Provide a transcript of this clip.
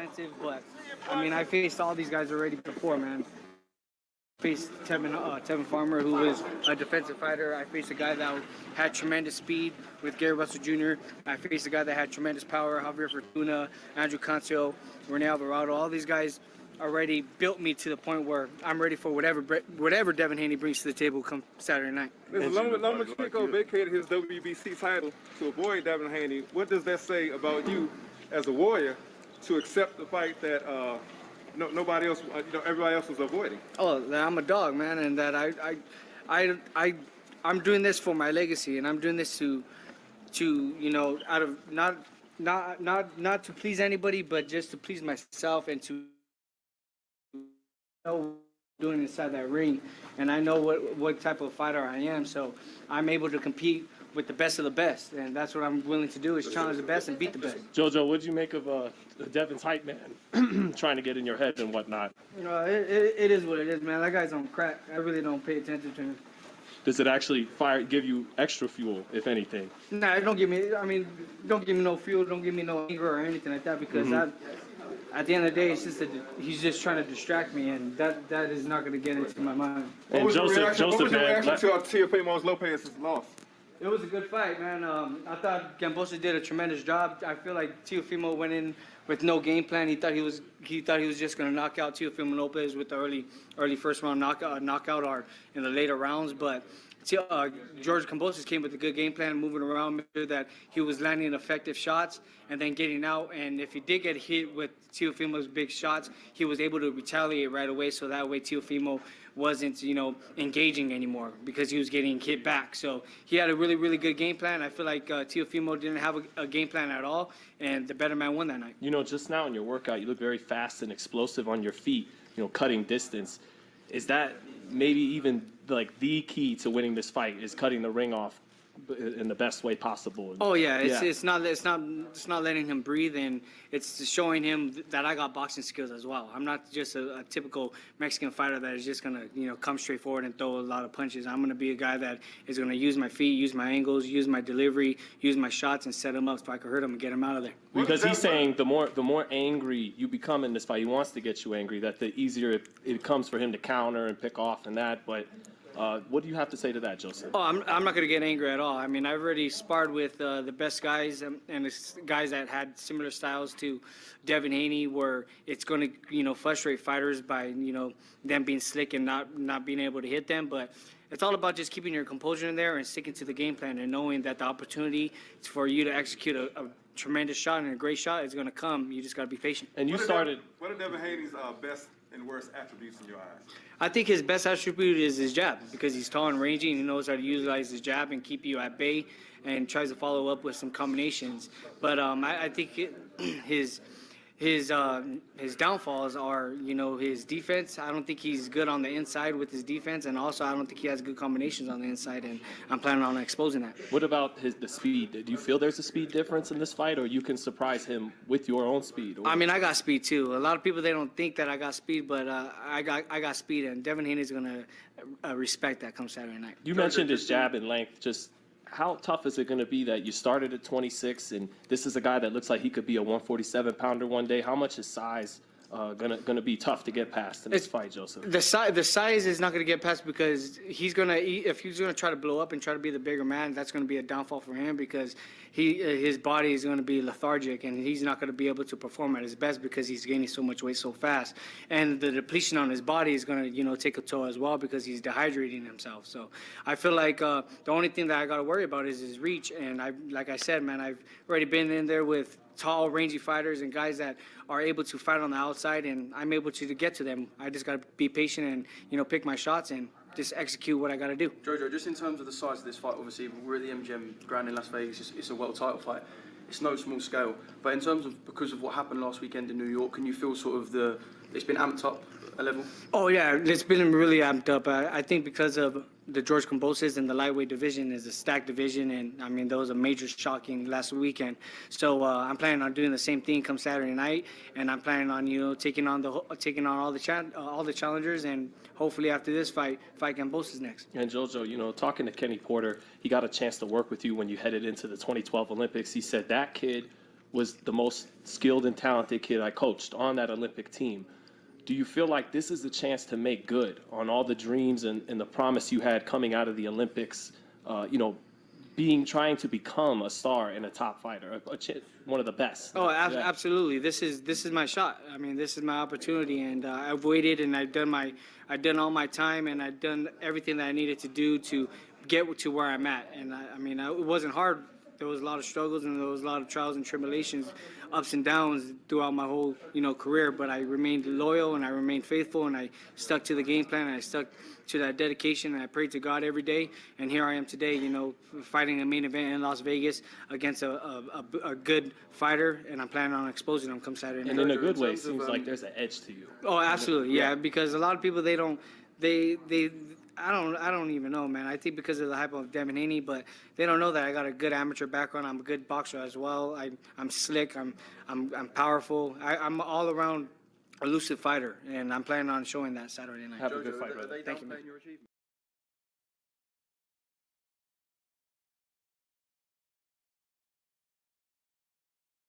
defensive, but I mean, I faced all these guys already before, man. Faced Tevin Farmer, who was a defensive fighter. I faced a guy that had tremendous speed with Gary Russell Jr. I faced a guy that had tremendous power, Javier Fortuna, Andrew Cancio, Rene Alvarado. All these guys already built me to the point where I'm ready for whatever Devin Haney brings to the table come Saturday night. Lomachenko vacated his WBC title to avoid Devin Haney. What does that say about you as a warrior to accept the fight that nobody else, everybody else was avoiding? Oh, that I'm a dog, man, and that I'm doing this for my legacy, and I'm doing this to out of not to please anybody, but just to please myself and to know doing inside that ring, and I know what type of fighter I am, so I'm able to compete with the best of the best, and that's what I'm willing to do, is challenge the best and beat the best. JoJo, what did you make of Devin's hype man trying to get in your head and whatnot? It is what it is, man. That guy's on crack. I really don't pay attention to him. Does it actually give you extra fuel, if anything? Nah, don't give me no fuel, don't give me no anger or anything like that, because at the end of the day, it's just that he's just trying to distract me, and that is not going to get into my mind. What was your reaction to Teofimo Lopez's loss? It was a good fight, man. I thought Gamboa did a tremendous job. I feel like Teofimo went in with no game plan. He thought he was just going to knock out Teofimo Lopez with the early first round knockout or in the later rounds, but George Kambosos came with a good game plan, moving around, made sure that he was landing effective shots and then getting out. And if he did get hit with Teofimo's big shots, he was able to retaliate right away. So that way Teofimo wasn't, engaging anymore because he was getting hit back. So he had a really, really good game plan. I feel like Teofimo didn't have a game plan at all, and the better man won that night. Just now in your workout, you look very fast and explosive on your feet, cutting distance. Is that maybe even like the key to winning this fight, is cutting the ring off in the best way possible? Oh yeah, it's not letting him breathe, and it's showing him that I got boxing skills as well. I'm not just a typical Mexican fighter that is just gonna come straight forward and throw a lot of punches. I'm gonna be a guy that is gonna use my feet, use my angles, use my delivery, use my shots, and set him up so I can hurt him and get him out of there. Because he's saying the more angry you become in this fight, he wants to get you angry, that the easier it comes for him to counter and pick off and that. But what do you have to say to that, Joseph? Oh, I'm not going to get angry at all. I mean, I've already sparred with the best guys and the guys that had similar styles to Devin Haney, where it's going to, frustrate fighters by, them being slick and not being able to hit them. But it's all about just keeping your composure in there and sticking to the game plan and knowing that the opportunity for you to execute a tremendous shot and a great shot is going to come. You just got to be patient. And what are Devin Haney's best and worst attributes in your eyes? I think his best attribute is his jab, because he's tall and rangy and he knows how to utilize his jab and keep you at bay and tries to follow up with some combinations. But I think his downfalls are, his defense. I don't think he's good on the inside with his defense, and also I don't think he has good combinations on the inside, and I'm planning on exposing that. What about the speed? Do you feel there's a speed difference in this fight, or you can surprise him with your own speed? I mean, I got speed too. A lot of people, they don't think that I got speed, but I got speed, and Devin Haney is going to respect that come Saturday night. You mentioned his jab and length. Just how tough is it going to be that you started at 26 and this is a guy that looks like he could be a 147-pounder one day? How much is size gonna be tough to get past in this fight, Joseph? The size is not gonna get past, because if he's gonna try to blow up and try to be the bigger man, that's gonna be a downfall for him, because his body is gonna be lethargic and he's not gonna be able to perform at his best because he's gaining so much weight so fast, and the depletion on his body is gonna take a toll as well because he's dehydrating himself. So I feel like the only thing that I gotta worry about is his reach, and like I said, man, I've already been in there with tall, rangy fighters and guys that are able to fight on the outside, and I'm able to get to them. I just got to be patient and, pick my shots and just execute what I got to do. JoJo, just in terms of the size of this fight, obviously, we're at the MGM ground in Las Vegas. It's a world title fight. It's no small scale. But in terms of, because of what happened last weekend in New York, can you feel sort of it's been amped up a level? Oh, yeah, it's been really amped up. I think because of the George Kambosos and the lightweight division is a stacked division, and I mean, there was a major shocking last weekend. So I'm planning on doing the same thing come Saturday night, and I'm planning on taking on all the challengers, and hopefully after this fight Kambosos next. And JoJo, talking to Kenny Porter, he got a chance to work with you when you headed into the 2012 Olympics. He said that kid was the most skilled and talented kid I coached on that Olympic team. Do you feel like this is a chance to make good on all the dreams and the promise you had coming out of the Olympics, trying to become a star and a top fighter, one of the best? Oh, absolutely. This is my shot. I mean, this is my opportunity, and I've waited, and I've done all my time, and I've done everything that I needed to do to get to where I'm at. And it wasn't hard. There was a lot of struggles, and there was a lot of trials and tribulations, ups and downs throughout my whole, career. But I remained loyal, and I remained faithful, and I stuck to the game plan, and I stuck to that dedication, and I prayed to God every day. And here I am today, fighting a main event in Las Vegas against a good fighter, and I'm planning on exposing him come Saturday night. And in a good way, it seems like there's an edge to you. Oh, absolutely, yeah. Because a lot of people I don't even know, man. I think because of the hype of Devin Haney, but they don't know that I got a good amateur background. I'm a good boxer as well. I'm slick. I'm powerful. I'm all around elusive fighter, and I'm planning on showing that Saturday night. Have a good fight, Are brother. they Thank you, downplaying man. your achievement?